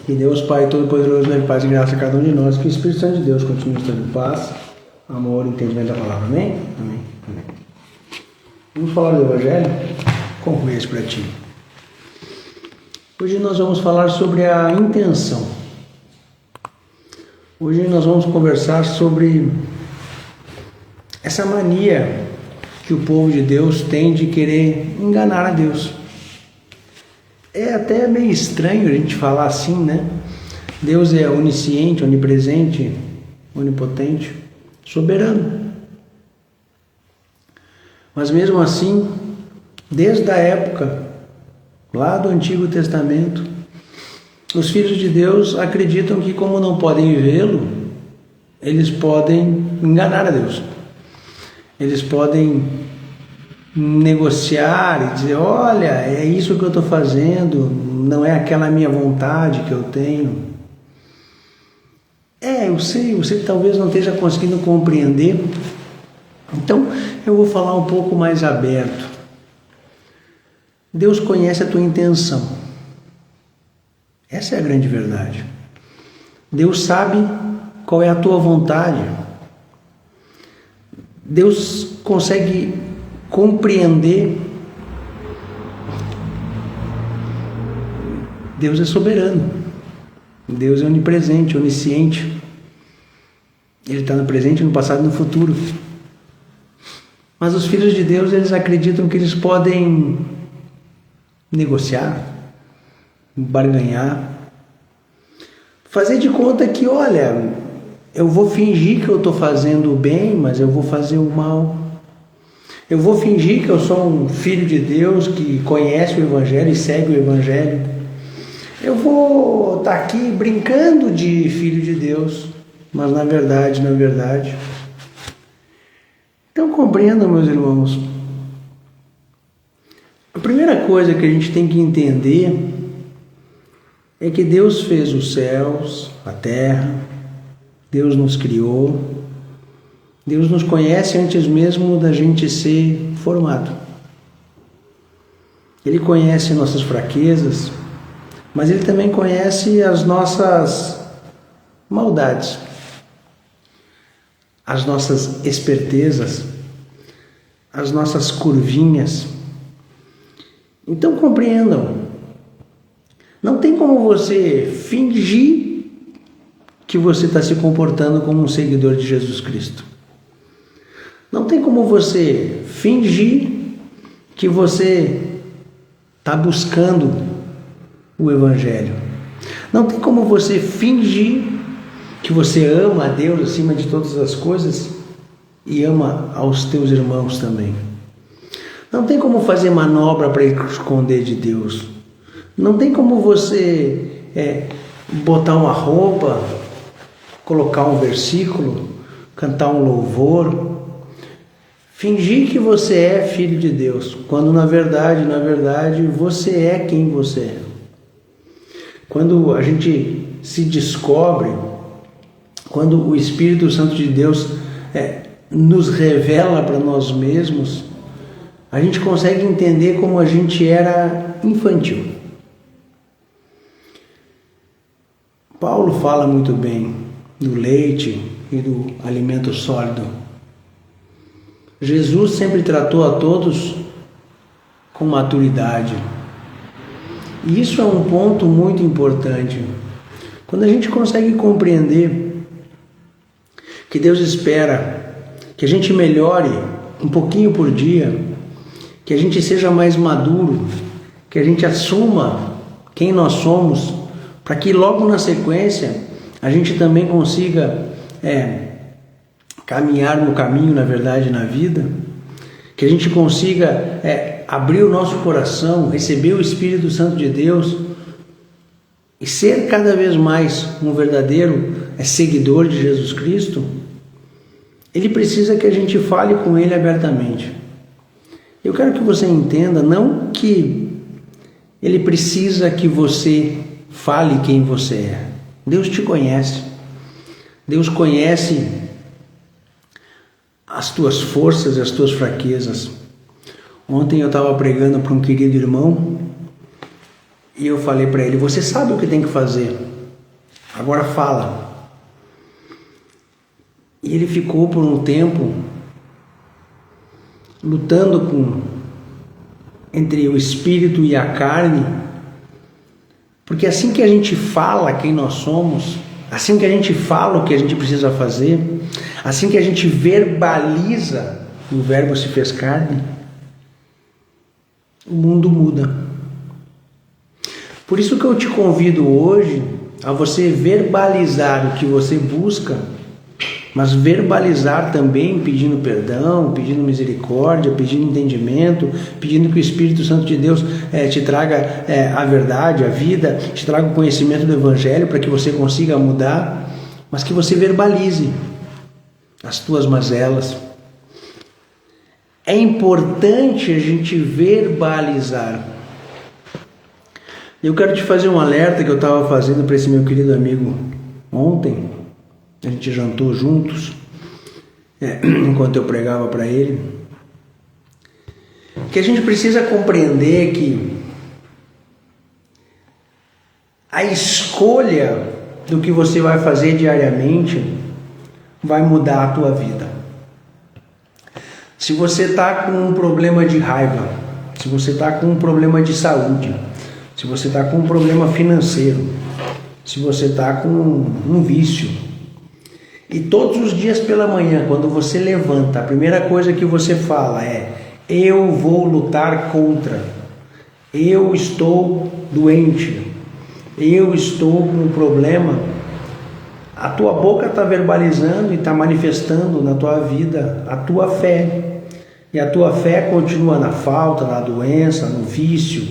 Que Deus Pai Todo-Poderoso dê paz e graça a cada um de nós, que o Espírito Santo de Deus continue estando em paz, amor e entendimento da palavra. Amém? Amém. Amém. Vamos falar do Evangelho? Como foi isso para ti? Hoje nós vamos falar sobre a intenção. Hoje nós vamos conversar sobre essa mania que o povo de Deus tem de querer enganar a Deus. É até meio estranho a gente falar assim, né? Deus é onisciente, onipresente, onipotente, soberano. Mas mesmo assim, desde a época lá do Antigo Testamento, os filhos de Deus acreditam que, como não podem vê-lo, eles podem enganar a Deus. Eles podem negociar e dizer: olha, é isso que eu estou fazendo, não é aquela minha vontade que eu tenho. Eu sei, você talvez não esteja conseguindo compreender. Então eu vou falar um pouco mais aberto. Deus conhece a tua intenção. Essa é a grande verdade. Deus sabe qual é a tua vontade. Deus consegue compreender. Deus é soberano. Deus é onipresente, onisciente. Ele está no presente, no passado e no futuro. Mas os filhos de Deus, eles acreditam que eles podem negociar, barganhar, fazer de conta que, olha, eu vou fingir que eu estou fazendo o bem, mas eu vou fazer o mal. Eu vou fingir que eu sou um filho de Deus que conhece o Evangelho e segue o Evangelho. Eu vou estar aqui brincando de filho de Deus, mas na verdade. Então compreendam, meus irmãos. A primeira coisa que a gente tem que entender é que Deus fez os céus, a terra, Deus nos criou, Deus nos conhece antes mesmo da gente ser formado. Ele conhece nossas fraquezas, mas Ele também conhece as nossas maldades, as nossas espertezas, as nossas curvinhas. Então compreendam, não tem como você fingir que você está se comportando como um seguidor de Jesus Cristo. Não tem como você fingir que você está buscando o Evangelho. Não tem como você fingir que você ama a Deus acima de todas as coisas e ama aos teus irmãos também. Não tem como fazer manobra para esconder de Deus. Não tem como você botar uma roupa, colocar um versículo, cantar um louvor, fingir que você é filho de Deus, quando na verdade você é quem você é. Quando a gente se descobre, quando o Espírito Santo de Deus nos revela para nós mesmos, a gente consegue entender como a gente era infantil. Paulo fala muito bem do leite e do alimento sólido. Jesus sempre tratou a todos com maturidade. E isso é um ponto muito importante. Quando a gente consegue compreender que Deus espera que a gente melhore um pouquinho por dia, que a gente seja mais maduro, que a gente assuma quem nós somos, para que logo na sequência a gente também consiga caminhar no caminho, na verdade, na vida, que a gente consiga abrir o nosso coração, receber o Espírito Santo de Deus e ser cada vez mais um verdadeiro seguidor de Jesus Cristo. Ele precisa que a gente fale com Ele abertamente. Eu quero que você entenda, não que Ele precisa que você fale quem você é. Deus te conhece. Deus conhece as tuas forças e as tuas fraquezas. Ontem eu estava pregando para um querido irmão E eu falei para ele: você sabe o que tem que fazer, agora fala. E ele ficou por um tempo lutando entre o espírito e a carne, porque assim que a gente fala quem nós somos, assim que a gente fala o que a gente precisa fazer, assim que a gente verbaliza o Verbo se fez carne, o mundo muda. Por isso que eu te convido hoje a você verbalizar o que você busca, mas verbalizar também pedindo perdão, pedindo misericórdia, pedindo entendimento, pedindo que o Espírito Santo de Deus te traga a verdade, a vida, te traga o conhecimento do Evangelho para que você consiga mudar, mas que você verbalize as tuas mazelas. É importante a gente verbalizar. Eu quero te fazer um alerta que eu estava fazendo para esse meu querido amigo ontem. A gente jantou juntos, enquanto eu pregava para ele, que a gente precisa compreender que a escolha do que você vai fazer diariamente vai mudar a tua vida. Se você está com um problema de raiva, se você está com um problema de saúde, se você está com um problema financeiro, se você está com um vício, e todos os dias pela manhã, quando você levanta, a primeira coisa que você fala é: eu vou lutar contra, eu estou doente, eu estou com um problema. A tua boca está verbalizando e está manifestando na tua vida a tua fé. E a tua fé continua na falta, na doença, no vício.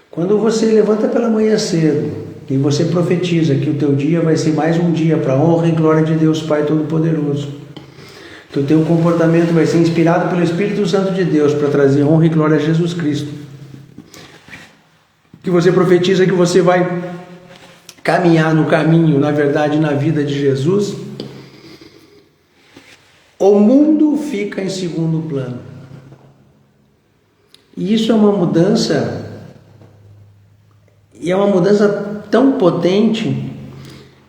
Quando você levanta pela manhã cedo e você profetiza que o teu dia vai ser mais um dia para a honra e glória de Deus Pai Todo-Poderoso, que o teu comportamento vai ser inspirado pelo Espírito Santo de Deus para trazer honra e glória a Jesus Cristo, que você profetiza que você vai caminhar no caminho, na verdade, na vida de Jesus, o mundo fica em segundo plano. E isso é uma mudança, e é uma mudança tão potente,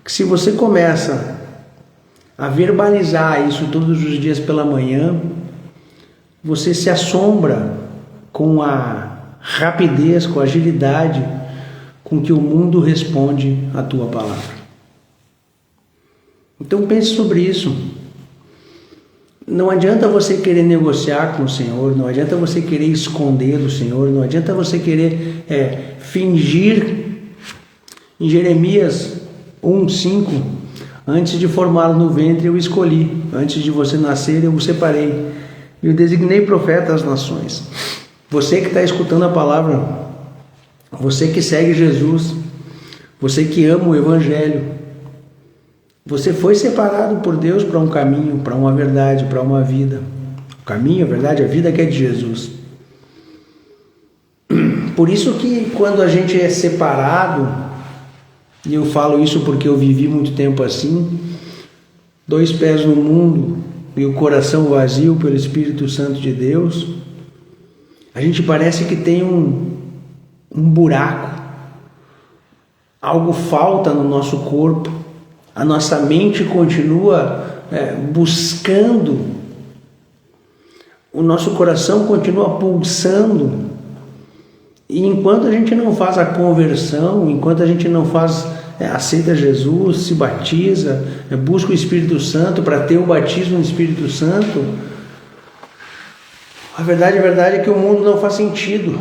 que se você começa a verbalizar isso todos os dias pela manhã, você se assombra com a rapidez, com a agilidade com que o mundo responde à tua palavra. Então pense sobre isso. Não adianta você querer negociar com o Senhor, não adianta você querer esconder do Senhor, não adianta você querer fingir. Em Jeremias 1:5, antes de formá-lo no ventre eu escolhi, antes de você nascer eu o separei, e eu designei profeta às nações. Você que está escutando a palavra, você que segue Jesus, você que ama o Evangelho, você foi separado por Deus para um caminho, para uma verdade, para uma vida. O caminho, a verdade, a vida que é de Jesus. Por isso que quando a gente é separado, e eu falo isso porque eu vivi muito tempo assim, 2 pés no mundo e o coração vazio pelo Espírito Santo de Deus, a gente parece que tem um buraco, algo falta no nosso corpo, a nossa mente continua buscando, o nosso coração continua pulsando, e enquanto a gente não faz a conversão, enquanto a gente não aceita Jesus, se batiza, busca o Espírito Santo para ter o batismo no Espírito Santo, a verdade é que o mundo não faz sentido.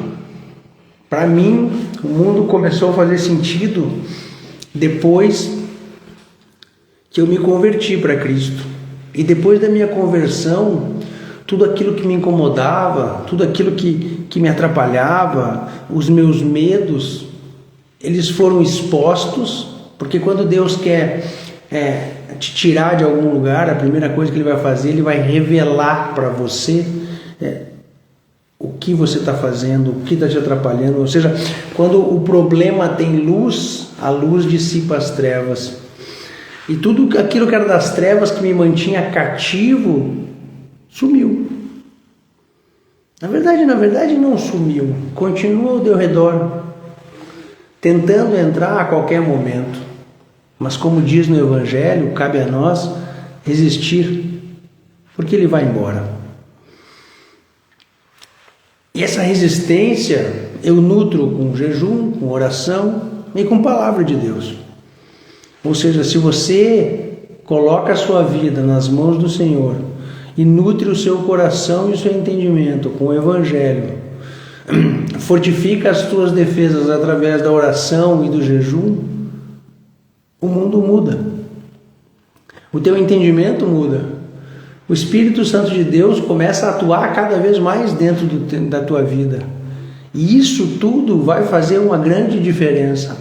Para mim, o mundo começou a fazer sentido depois que eu me converti para Cristo. E depois da minha conversão, tudo aquilo que me incomodava, tudo aquilo que me atrapalhava, os meus medos, eles foram expostos, porque quando Deus quer te tirar de algum lugar, a primeira coisa que Ele vai fazer, Ele vai revelar para você o que você está fazendo, o que está te atrapalhando. Ou seja, quando o problema tem luz, a luz dissipa as trevas. E tudo aquilo que era das trevas, que me mantinha cativo, sumiu. Na verdade não sumiu, continua ao teu redor, tentando entrar a qualquer momento. Mas como diz no Evangelho, cabe a nós resistir, porque ele vai embora. E essa resistência eu nutro com jejum, com oração e com palavra de Deus. Ou seja, se você coloca a sua vida nas mãos do Senhor e nutre o seu coração e o seu entendimento com o Evangelho, fortifica as tuas defesas através da oração e do jejum, o mundo muda. O teu entendimento muda. O Espírito Santo de Deus começa a atuar cada vez mais dentro da tua vida. E isso tudo vai fazer uma grande diferença.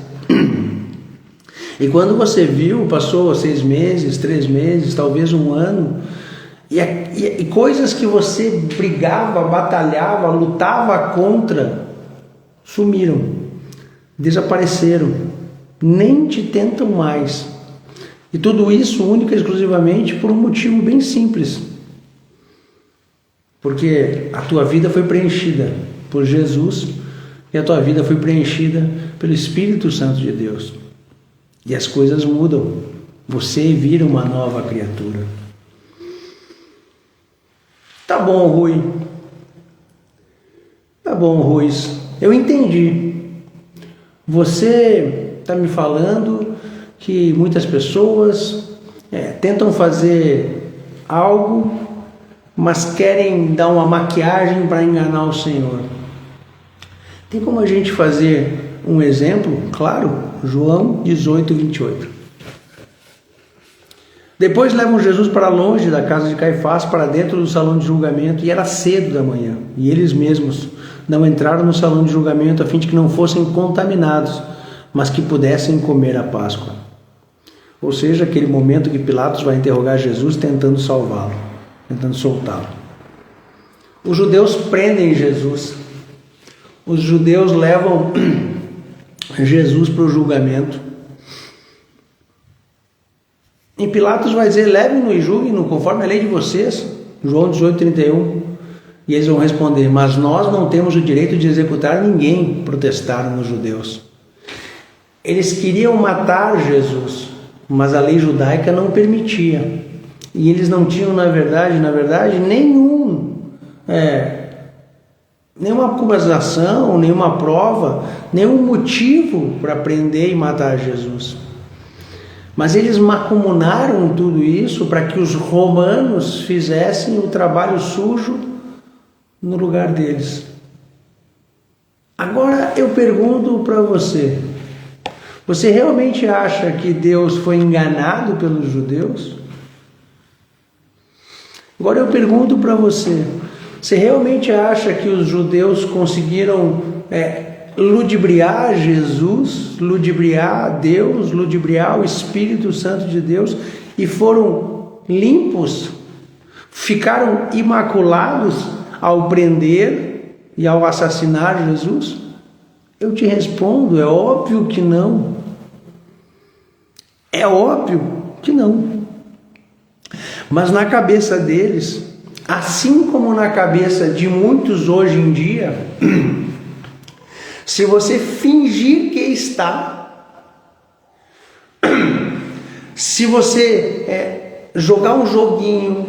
E quando você viu, passou 6 meses, 3 meses, talvez 1 ano, e coisas que você brigava, batalhava, lutava contra, sumiram, desapareceram, nem te tentam mais. E tudo isso única e exclusivamente por um motivo bem simples. Porque a tua vida foi preenchida por Jesus e a tua vida foi preenchida pelo Espírito Santo de Deus. E as coisas mudam. Você vira uma nova criatura. Tá bom, Rui. Tá bom, Ruiz. Eu entendi. Você está me falando que muitas pessoas tentam fazer algo, mas querem dar uma maquiagem para enganar o Senhor. Tem como a gente fazer um exemplo? Claro, João 18, 28. Depois levam Jesus para longe da casa de Caifás, para dentro do salão de julgamento, e era cedo da manhã, e eles mesmos não entraram no salão de julgamento a fim de que não fossem contaminados, mas que pudessem comer a Páscoa. Ou seja, aquele momento que Pilatos vai interrogar Jesus tentando salvá-lo, tentando soltá-lo. Os judeus prendem Jesus. Os judeus levam Jesus para o julgamento. E Pilatos vai dizer: levem-no e julguem-no conforme a lei de vocês. João 18, 31. E eles vão responder: mas nós não temos o direito de executar ninguém, protestaram os judeus. Eles queriam matar Jesus, mas a lei judaica não permitia. E eles não tinham, na verdade, nenhuma acusação, nenhuma prova, nenhum motivo para prender e matar Jesus. Mas eles macumunaram tudo isso para que os romanos fizessem o trabalho sujo no lugar deles. Agora eu pergunto para você: você realmente acha que Deus foi enganado pelos judeus? Agora eu pergunto para você: você realmente acha que os judeus conseguiram ludibriar Jesus, ludibriar Deus, ludibriar o Espírito Santo de Deus e foram limpos, ficaram imaculados ao prender e ao assassinar Jesus? Eu te respondo: é óbvio que não. É óbvio que não. Mas na cabeça deles, assim como na cabeça de muitos hoje em dia, se você fingir que está, se você jogar um joguinho,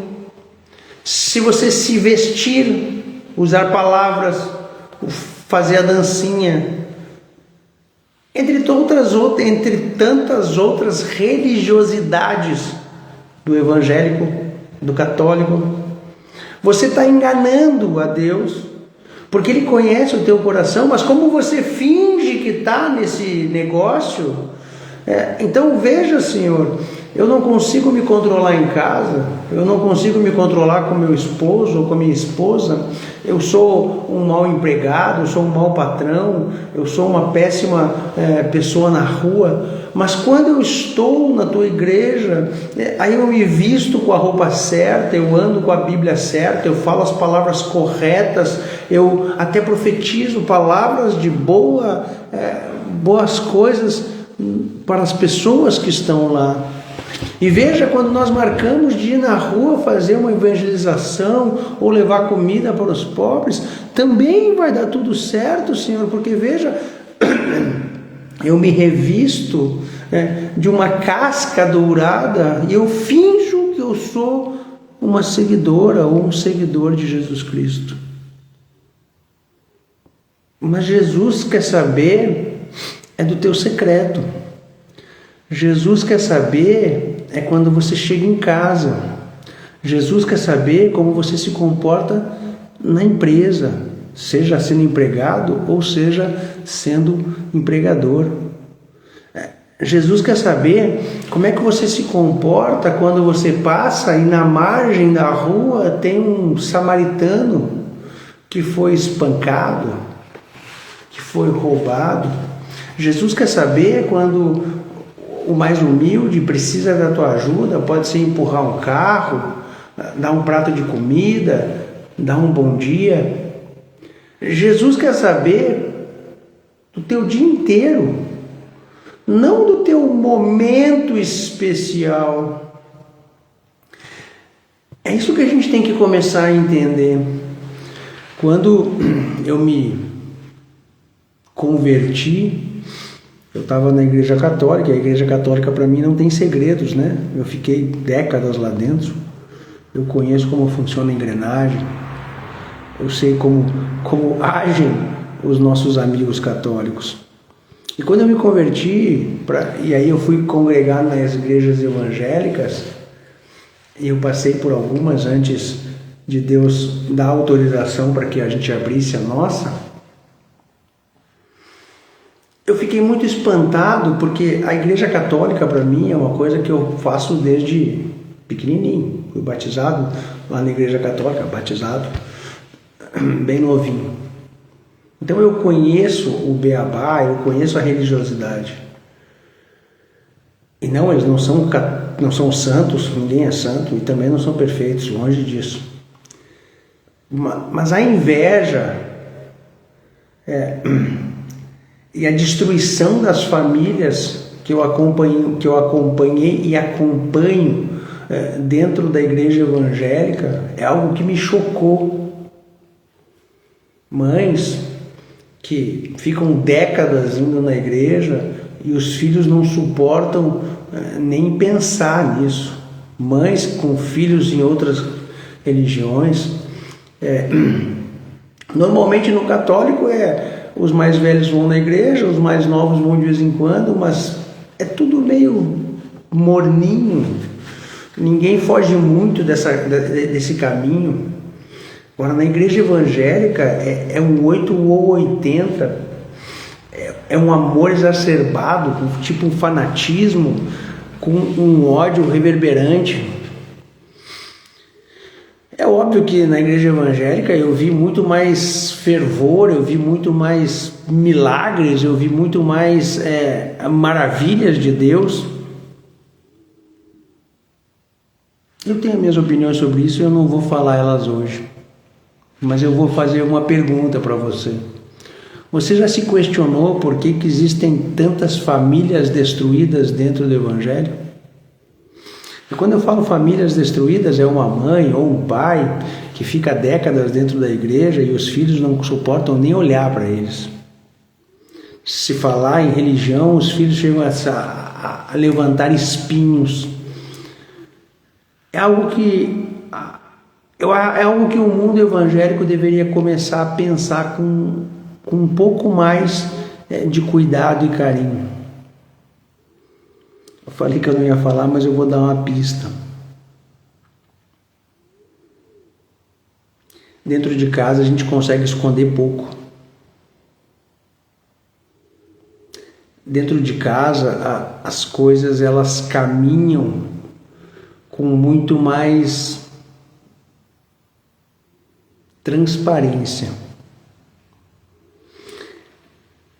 se você se vestir, usar palavras, fazer a dancinha, entre tantas outras religiosidades do evangélico, do católico, você está enganando a Deus, porque Ele conhece o teu coração. Mas como você finge que está nesse negócio, então veja, Senhor, eu não consigo me controlar em casa, eu não consigo me controlar com meu esposo ou com minha esposa, eu sou um mau empregado, eu sou um mau patrão, eu sou uma péssima pessoa na rua, mas quando eu estou na tua igreja, aí eu me visto com a roupa certa, eu ando com a Bíblia certa, eu falo as palavras corretas, eu até profetizo palavras de boas coisas para as pessoas que estão lá. E veja, quando nós marcamos de ir na rua fazer uma evangelização ou levar comida para os pobres, também vai dar tudo certo, Senhor, porque veja, eu me revisto de uma casca dourada e eu finjo que eu sou uma seguidora ou um seguidor de Jesus Cristo. Mas Jesus quer saber do teu secreto. Jesus quer saber quando você chega em casa. Jesus quer saber como você se comporta na empresa, seja sendo empregado ou seja sendo empregador. Jesus quer saber como é que você se comporta quando você passa e na margem da rua tem um samaritano que foi espancado, que foi roubado. Jesus quer saber quando o mais humilde precisa da tua ajuda, pode ser empurrar um carro, dar um prato de comida, dar um bom dia. Jesus quer saber do teu dia inteiro, não do teu momento especial. É isso que a gente tem que começar a entender. Quando eu me converti, eu estava na Igreja Católica, e a Igreja Católica para mim não tem segredos, né? Eu fiquei décadas lá dentro, eu conheço como funciona a engrenagem, eu sei como agem os nossos amigos católicos. E quando eu me converti, e aí eu fui congregar nas igrejas evangélicas, e eu passei por algumas antes de Deus dar autorização para que a gente abrisse a nossa, eu fiquei muito espantado, porque a Igreja Católica para mim é uma coisa que eu faço desde pequenininho. Fui batizado lá na Igreja Católica, batizado bem novinho. Então eu conheço o beabá, eu conheço a religiosidade. E não, eles não são santos, ninguém é santo, e também não são perfeitos, longe disso. Mas a inveja e a destruição das famílias que eu acompanhei e acompanho dentro da igreja evangélica é algo que me chocou. Mães que ficam décadas indo na igreja e os filhos não suportam nem pensar nisso. Mães com filhos em outras religiões. Normalmente no católico os mais velhos vão na igreja, os mais novos vão de vez em quando, mas é tudo meio morninho. Ninguém foge muito desse caminho. Agora, na igreja evangélica é um 8 ou 80, é um amor exacerbado, tipo um fanatismo, com um ódio reverberante. É óbvio que na igreja evangélica eu vi muito mais fervor, eu vi muito mais milagres, eu vi muito mais maravilhas de Deus. Eu tenho minhas opiniões sobre isso e eu não vou falar elas hoje. Mas eu vou fazer uma pergunta para você. Você já se questionou por que existem tantas famílias destruídas dentro do Evangelho? E quando eu falo famílias destruídas, é uma mãe ou um pai que fica décadas dentro da igreja e os filhos não suportam nem olhar para eles. Se falar em religião, os filhos chegam a levantar espinhos. É algo que o mundo evangélico deveria começar a pensar com um pouco mais de cuidado e carinho. Eu falei que eu não ia falar, mas eu vou dar uma pista. Dentro de casa a gente consegue esconder pouco. Dentro de casa as coisas elas caminham com muito mais transparência.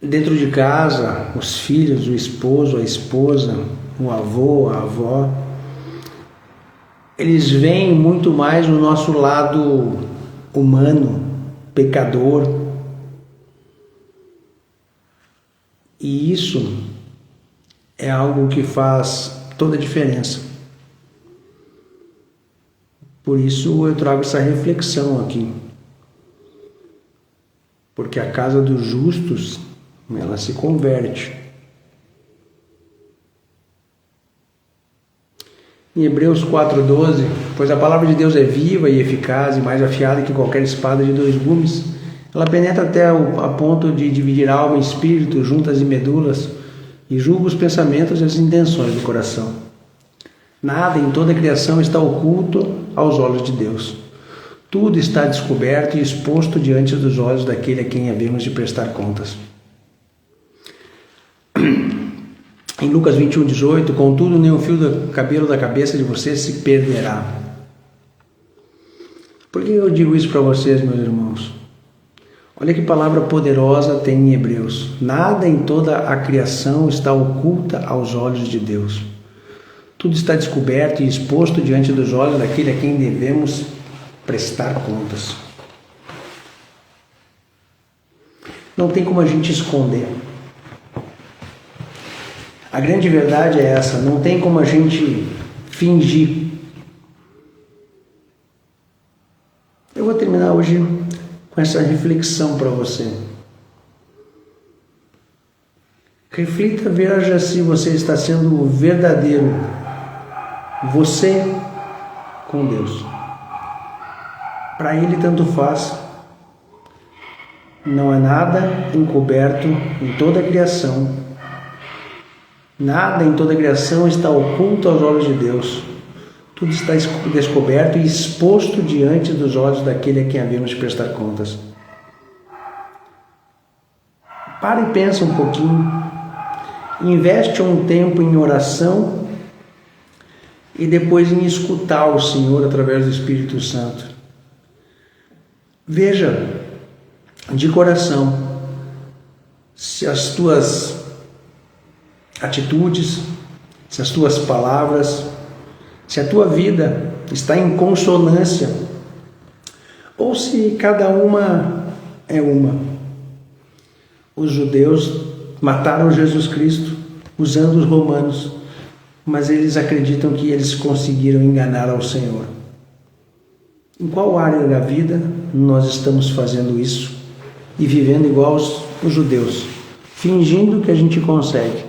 Dentro de casa, os filhos, o esposo, a esposa, o avô, a avó, eles veem muito mais o nosso lado humano, pecador. E isso é algo que faz toda a diferença. Por isso eu trago essa reflexão aqui. Porque a casa dos justos, ela se converte. Em Hebreus 4:12, pois a palavra de Deus é viva e eficaz e mais afiada que qualquer espada de 2 gumes. Ela penetra até a ponto de dividir alma e espírito, juntas e medulas, e julga os pensamentos e as intenções do coração. Nada em toda a criação está oculto aos olhos de Deus. Tudo está descoberto e exposto diante dos olhos daquele a quem havemos de prestar contas. Em Lucas 21:18, contudo, nenhum fio do cabelo da cabeça de vocês se perderá. Por que eu digo isso para vocês, meus irmãos? Olha que palavra poderosa tem em Hebreus. Nada em toda a criação está oculta aos olhos de Deus. Tudo está descoberto e exposto diante dos olhos daquele a quem devemos prestar contas. Não tem como a gente esconder. A grande verdade é essa, não tem como a gente fingir. Eu vou terminar hoje com essa reflexão para você. Reflita, veja se você está sendo verdadeiro, você com Deus. Para Ele tanto faz. Não há nada encoberto em toda a criação. Nada em toda a criação está oculto aos olhos de Deus. Tudo está descoberto e exposto diante dos olhos daquele a quem havemos de prestar contas. Para e pensa um pouquinho. Investe um tempo em oração e depois em escutar o Senhor através do Espírito Santo. Veja de coração se as tuas atitudes, se as tuas palavras, se a tua vida está em consonância ou se cada uma é uma. Os judeus mataram Jesus Cristo usando os romanos, mas eles acreditam que eles conseguiram enganar ao Senhor. Em qual área da vida nós estamos fazendo isso e vivendo igual os judeus, fingindo que a gente consegue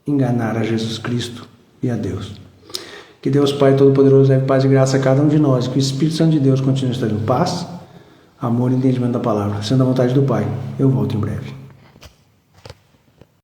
enganar a Jesus Cristo e a Deus? Que Deus Pai Todo-Poderoso dê paz e graça a cada um de nós, que o Espírito Santo de Deus continue estando em paz, amor e entendimento da palavra. Sendo a vontade do Pai, eu volto em breve.